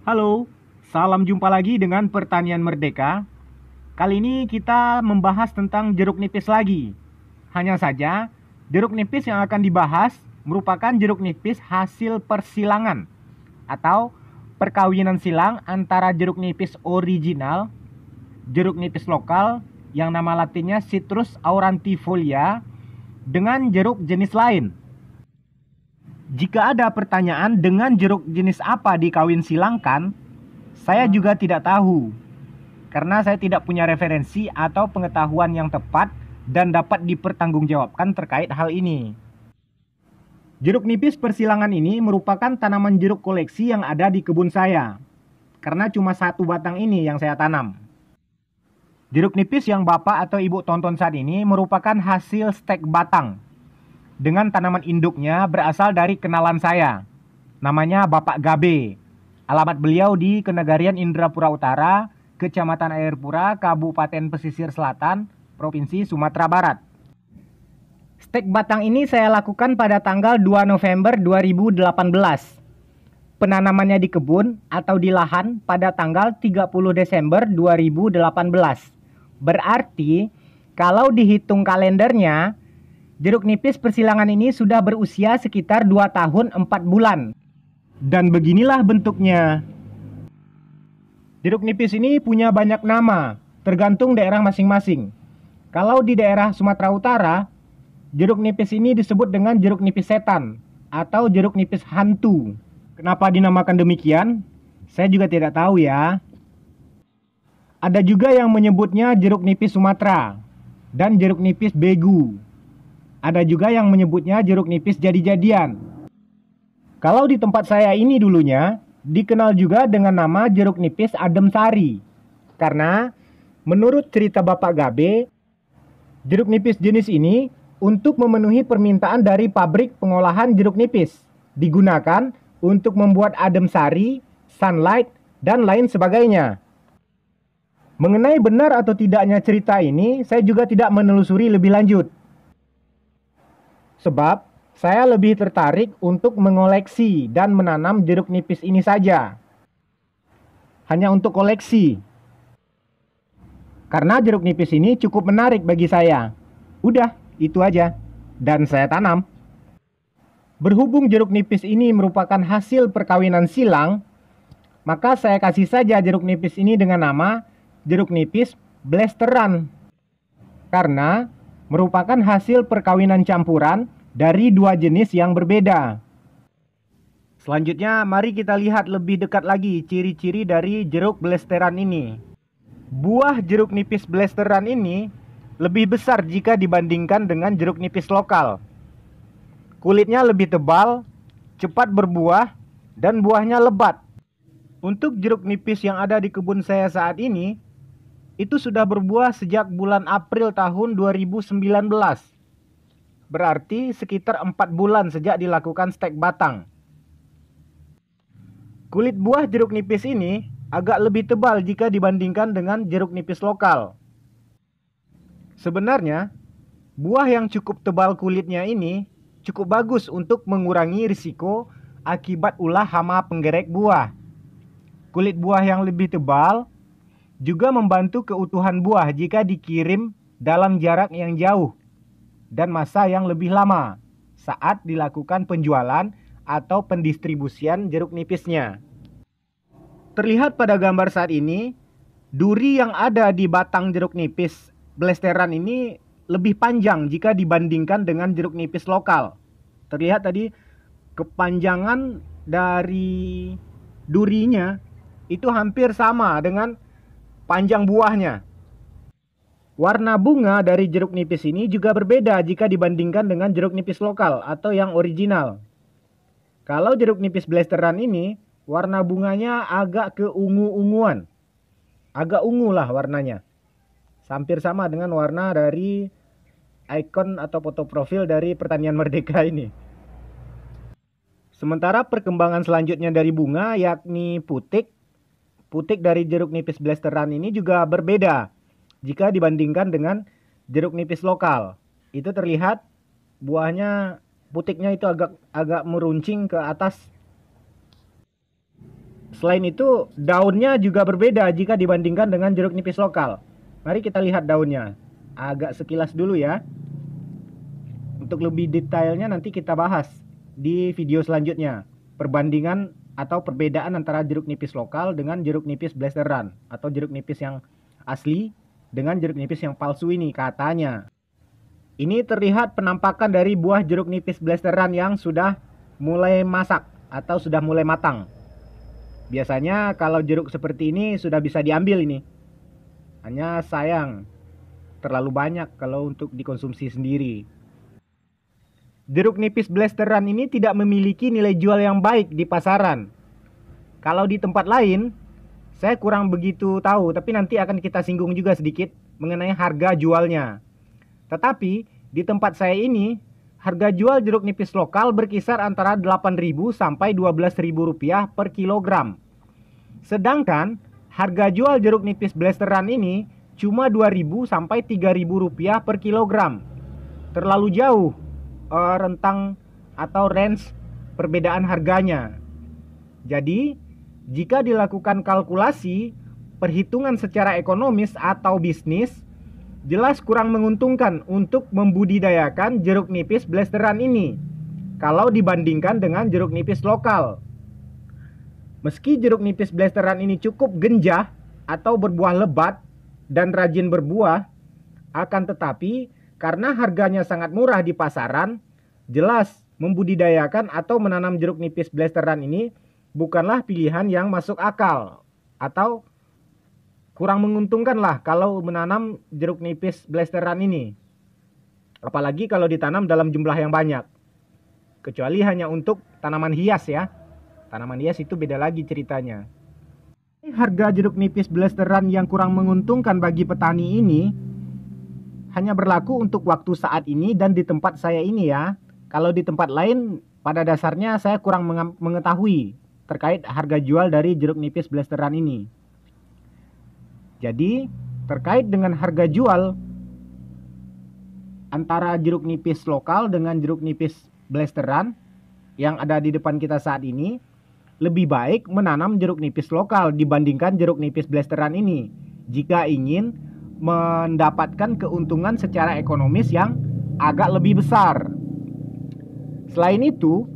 Halo, salam jumpa lagi dengan Pertanian Merdeka. Kali ini kita membahas tentang jeruk nipis lagi. Hanya saja, jeruk nipis yang akan dibahas merupakan jeruk nipis hasil persilangan atau perkawinan silang antara jeruk nipis original, jeruk nipis lokal yang nama latinnya Citrus aurantifolia dengan jeruk jenis lain. Jika ada pertanyaan dengan jeruk jenis apa dikawin silangkan, saya juga tidak tahu karena saya tidak punya referensi atau pengetahuan yang tepat dan dapat dipertanggungjawabkan terkait hal ini. Jeruk nipis persilangan ini merupakan tanaman jeruk koleksi yang ada di kebun saya, karena cuma satu batang ini yang saya tanam. Jeruk nipis yang Bapak atau Ibu tonton saat ini merupakan hasil stek batang dengan tanaman induknya berasal dari kenalan saya. Namanya Bapak Gabe. Alamat beliau di Kenegarian Indrapura Utara, Kecamatan Airpura, Kabupaten Pesisir Selatan, Provinsi Sumatera Barat. Stek batang ini saya lakukan pada tanggal 2 November 2018. Penanamannya di kebun atau di lahan pada tanggal 30 Desember 2018. Berarti kalau dihitung kalendernya, jeruk nipis persilangan ini sudah berusia sekitar 2 tahun 4 bulan. Dan beginilah bentuknya. Jeruk nipis ini punya banyak nama, tergantung daerah masing-masing. Kalau di daerah Sumatera Utara, jeruk nipis ini disebut dengan jeruk nipis setan atau jeruk nipis hantu. Kenapa dinamakan demikian? Saya juga tidak tahu ya. Ada juga yang menyebutnya jeruk nipis Sumatera dan jeruk nipis begu. Ada juga yang menyebutnya jeruk nipis jadi-jadian. Kalau di tempat saya ini dulunya, dikenal juga dengan nama jeruk nipis adem sari. Karena menurut cerita Bapak Gabe, jeruk nipis jenis ini untuk memenuhi permintaan dari pabrik pengolahan jeruk nipis. Digunakan untuk membuat adem sari, sunlight, dan lain sebagainya. Mengenai benar atau tidaknya cerita ini, saya juga tidak menelusuri lebih lanjut. Sebab saya lebih tertarik untuk mengoleksi dan menanam jeruk nipis ini saja. Hanya untuk koleksi. Karena jeruk nipis ini cukup menarik bagi saya. Udah, itu aja. Dan saya tanam. Berhubung jeruk nipis ini merupakan hasil perkawinan silang, maka saya kasih saja jeruk nipis ini dengan nama jeruk nipis blasteran. Karena merupakan hasil perkawinan campuran dari dua jenis yang berbeda. Selanjutnya, mari kita lihat lebih dekat lagi ciri-ciri dari jeruk blasteran ini. Buah jeruk nipis blasteran ini lebih besar jika dibandingkan dengan jeruk nipis lokal. Kulitnya lebih tebal, cepat berbuah, dan buahnya lebat. Untuk jeruk nipis yang ada di kebun saya saat ini, itu sudah berbuah sejak bulan April tahun 2019. Berarti sekitar 4 bulan sejak dilakukan stek batang. Kulit buah jeruk nipis ini agak lebih tebal jika dibandingkan dengan jeruk nipis lokal. Sebenarnya, buah yang cukup tebal kulitnya ini cukup bagus untuk mengurangi risiko akibat ulah hama penggerek buah. Kulit buah yang lebih tebal juga membantu keutuhan buah jika dikirim dalam jarak yang jauh dan masa yang lebih lama saat dilakukan penjualan atau pendistribusian jeruk nipisnya. Terlihat pada gambar saat ini, duri yang ada di batang jeruk nipis blasteran ini lebih panjang jika dibandingkan dengan jeruk nipis lokal. Terlihat tadi kepanjangan dari durinya itu hampir sama dengan panjang buahnya. Warna bunga dari jeruk nipis ini juga berbeda jika dibandingkan dengan jeruk nipis lokal atau yang original. Kalau jeruk nipis blasteran ini, warna bunganya agak keungu-unguan. Agak ungu lah warnanya. Hampir sama dengan warna dari ikon atau foto profil dari Pertanian Merdeka ini. Sementara perkembangan selanjutnya dari bunga yakni putik. Putik dari jeruk nipis blasteran ini juga berbeda jika dibandingkan dengan jeruk nipis lokal. Itu terlihat buahnya, putiknya itu agak meruncing ke atas. Selain itu, daunnya juga berbeda jika dibandingkan dengan jeruk nipis lokal. Mari kita lihat daunnya. Agak sekilas dulu ya. Untuk lebih detailnya nanti kita bahas di video selanjutnya. Perbandingan atau perbedaan antara jeruk nipis lokal dengan jeruk nipis blasteran, atau jeruk nipis yang asli dengan jeruk nipis yang palsu ini katanya. Ini terlihat penampakan dari buah jeruk nipis blasteran yang sudah mulai masak atau sudah mulai matang. Biasanya kalau jeruk seperti ini sudah bisa diambil ini. Hanya sayang, terlalu banyak kalau untuk dikonsumsi sendiri. Jeruk nipis blasteran ini tidak memiliki nilai jual yang baik di pasaran. Kalau di tempat lain, saya kurang begitu tahu, tapi nanti akan kita singgung juga sedikit mengenai harga jualnya. Tetapi di tempat saya ini, harga jual jeruk nipis lokal berkisar antara 8.000 sampai 12.000 rupiah per kilogram. Sedangkan harga jual jeruk nipis blasteran ini cuma 2.000 sampai 3.000 rupiah per kilogram. Terlalu jauh rentang atau range perbedaan harganya. Jadi, jika dilakukan kalkulasi, perhitungan secara ekonomis atau bisnis, jelas kurang menguntungkan untuk membudidayakan jeruk nipis blasteran ini kalau dibandingkan dengan jeruk nipis lokal. Meski jeruk nipis blasteran ini cukup genjah atau berbuah lebat dan rajin berbuah, akan tetapi karena harganya sangat murah di pasaran, jelas membudidayakan atau menanam jeruk nipis blasteran ini bukanlah pilihan yang masuk akal, atau kurang menguntungkan lah kalau menanam jeruk nipis blasteran ini. Apalagi kalau ditanam dalam jumlah yang banyak. Kecuali hanya untuk tanaman hias ya. Tanaman hias itu beda lagi ceritanya. Harga jeruk nipis blasteran yang kurang menguntungkan bagi petani ini hanya berlaku untuk waktu saat ini dan di tempat saya ini ya. Kalau di tempat lain pada dasarnya saya kurang mengetahui terkait harga jual dari jeruk nipis blasteran ini. Jadi terkait dengan harga jual antara jeruk nipis lokal dengan jeruk nipis blasteran yang ada di depan kita saat ini, lebih baik menanam jeruk nipis lokal dibandingkan jeruk nipis blasteran ini jika ingin mendapatkan keuntungan secara ekonomis yang agak lebih besar. Selain itu,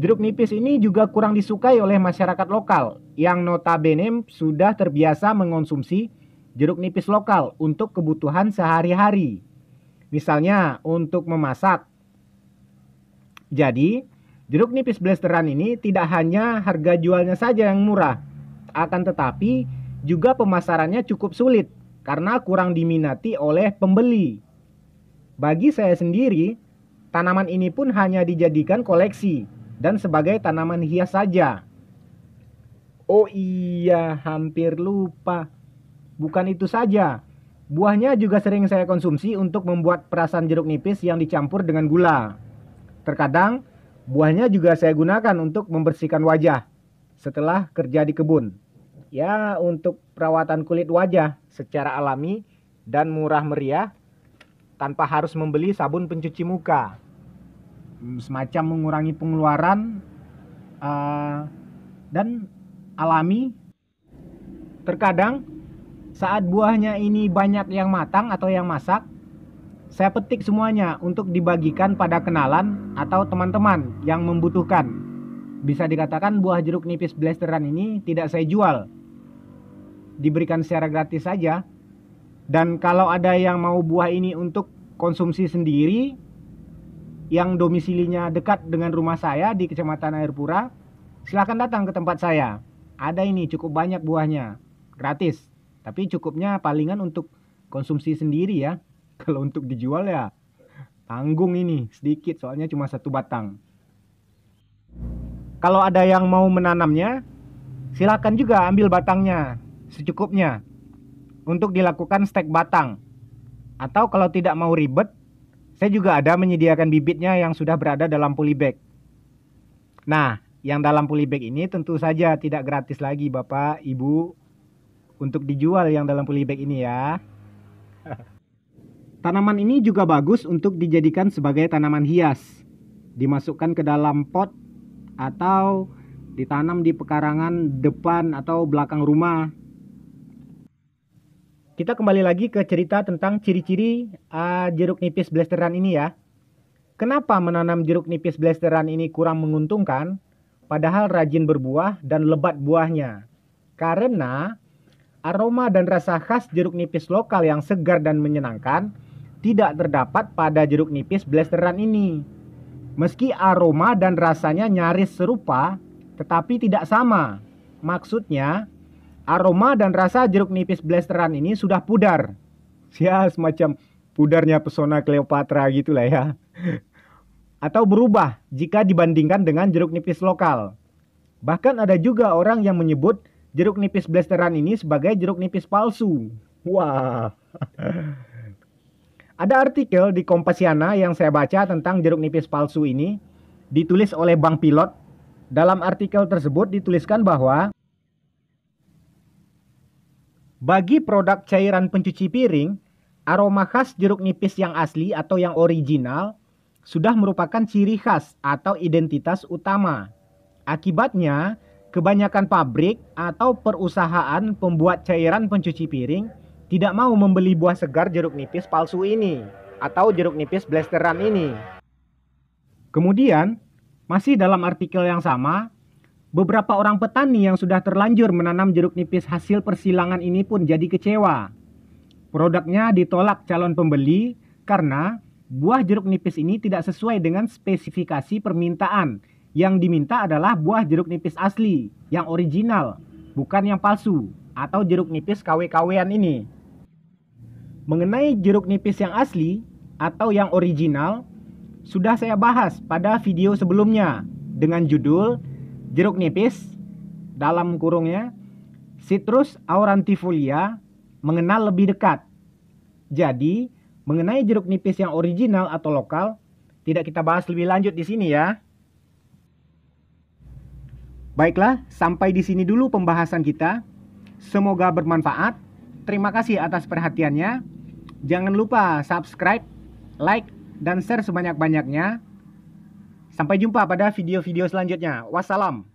jeruk nipis ini juga kurang disukai oleh masyarakat lokal yang notabene sudah terbiasa mengonsumsi jeruk nipis lokal untuk kebutuhan sehari-hari. Misalnya untuk memasak. Jadi, jeruk nipis blasteran ini tidak hanya harga jualnya saja yang murah, akan tetapi juga pemasarannya cukup sulit karena kurang diminati oleh pembeli. Bagi saya sendiri, tanaman ini pun hanya dijadikan koleksi dan sebagai tanaman hias saja. Oh iya, hampir lupa. Bukan itu saja, buahnya juga sering saya konsumsi untuk membuat perasan jeruk nipis yang dicampur dengan gula. Terkadang, buahnya juga saya gunakan untuk membersihkan wajah setelah kerja di kebun. Ya, untuk perawatan kulit wajah secara alami dan murah meriah tanpa harus membeli sabun pencuci muka. Semacam mengurangi pengeluaran dan alami. Terkadang saat buahnya ini banyak yang matang atau yang masak, saya petik semuanya untuk dibagikan pada kenalan atau teman-teman yang membutuhkan. Bisa dikatakan buah jeruk nipis blasteran ini tidak saya jual, diberikan secara gratis saja. Dan kalau ada yang mau buah ini untuk konsumsi sendiri, yang domisilinya dekat dengan rumah saya di Kecamatan Airpura, silakan datang ke tempat saya. Ada ini cukup banyak buahnya, gratis. Tapi cukupnya palingan untuk konsumsi sendiri ya. Kalau untuk dijual ya tanggung ini sedikit, soalnya cuma satu batang. Kalau ada yang mau menanamnya, silakan juga ambil batangnya secukupnya untuk dilakukan stek batang. Atau kalau tidak mau ribet, saya juga ada menyediakan bibitnya yang sudah berada dalam polybag. Nah, yang dalam polybag ini tentu saja tidak gratis lagi Bapak, Ibu, untuk dijual yang dalam polybag ini ya. Tanaman ini juga bagus untuk dijadikan sebagai tanaman hias. Dimasukkan ke dalam pot atau ditanam di pekarangan depan atau belakang rumah. Kita kembali lagi ke cerita tentang ciri-ciri jeruk nipis blasteran ini ya. Kenapa menanam jeruk nipis blasteran ini kurang menguntungkan, padahal rajin berbuah dan lebat buahnya? Karena aroma dan rasa khas jeruk nipis lokal yang segar dan menyenangkan tidak terdapat pada jeruk nipis blasteran ini. Meski aroma dan rasanya nyaris serupa, tetapi tidak sama. Maksudnya, aroma dan rasa jeruk nipis blasteran ini sudah pudar. Ya, semacam pudarnya pesona Cleopatra gitulah ya. Atau berubah jika dibandingkan dengan jeruk nipis lokal. Bahkan ada juga orang yang menyebut jeruk nipis blasteran ini sebagai jeruk nipis palsu. Wah. Ada artikel di Kompasiana yang saya baca tentang jeruk nipis palsu ini, ditulis oleh Bang Pilot. Dalam artikel tersebut dituliskan bahwa bagi produk cairan pencuci piring, aroma khas jeruk nipis yang asli atau yang original sudah merupakan ciri khas atau identitas utama. Akibatnya, kebanyakan pabrik atau perusahaan pembuat cairan pencuci piring tidak mau membeli buah segar jeruk nipis palsu ini atau jeruk nipis blasteran ini. Kemudian, masih dalam artikel yang sama, beberapa orang petani yang sudah terlanjur menanam jeruk nipis hasil persilangan ini pun jadi kecewa. Produknya ditolak calon pembeli karena buah jeruk nipis ini tidak sesuai dengan spesifikasi permintaan. Yang diminta adalah buah jeruk nipis asli, yang original, bukan yang palsu, atau jeruk nipis KW-KW-an ini. Mengenai jeruk nipis yang asli atau yang original, sudah saya bahas pada video sebelumnya dengan judul jeruk nipis dalam kurungnya Citrus aurantifolia mengenal lebih dekat. Jadi, mengenai jeruk nipis yang original atau lokal tidak kita bahas lebih lanjut di sini ya. Baiklah, sampai di sini dulu pembahasan kita. Semoga bermanfaat. Terima kasih atas perhatiannya. Jangan lupa subscribe, like, dan share sebanyak-banyaknya. Sampai jumpa pada video-video selanjutnya. Wassalam.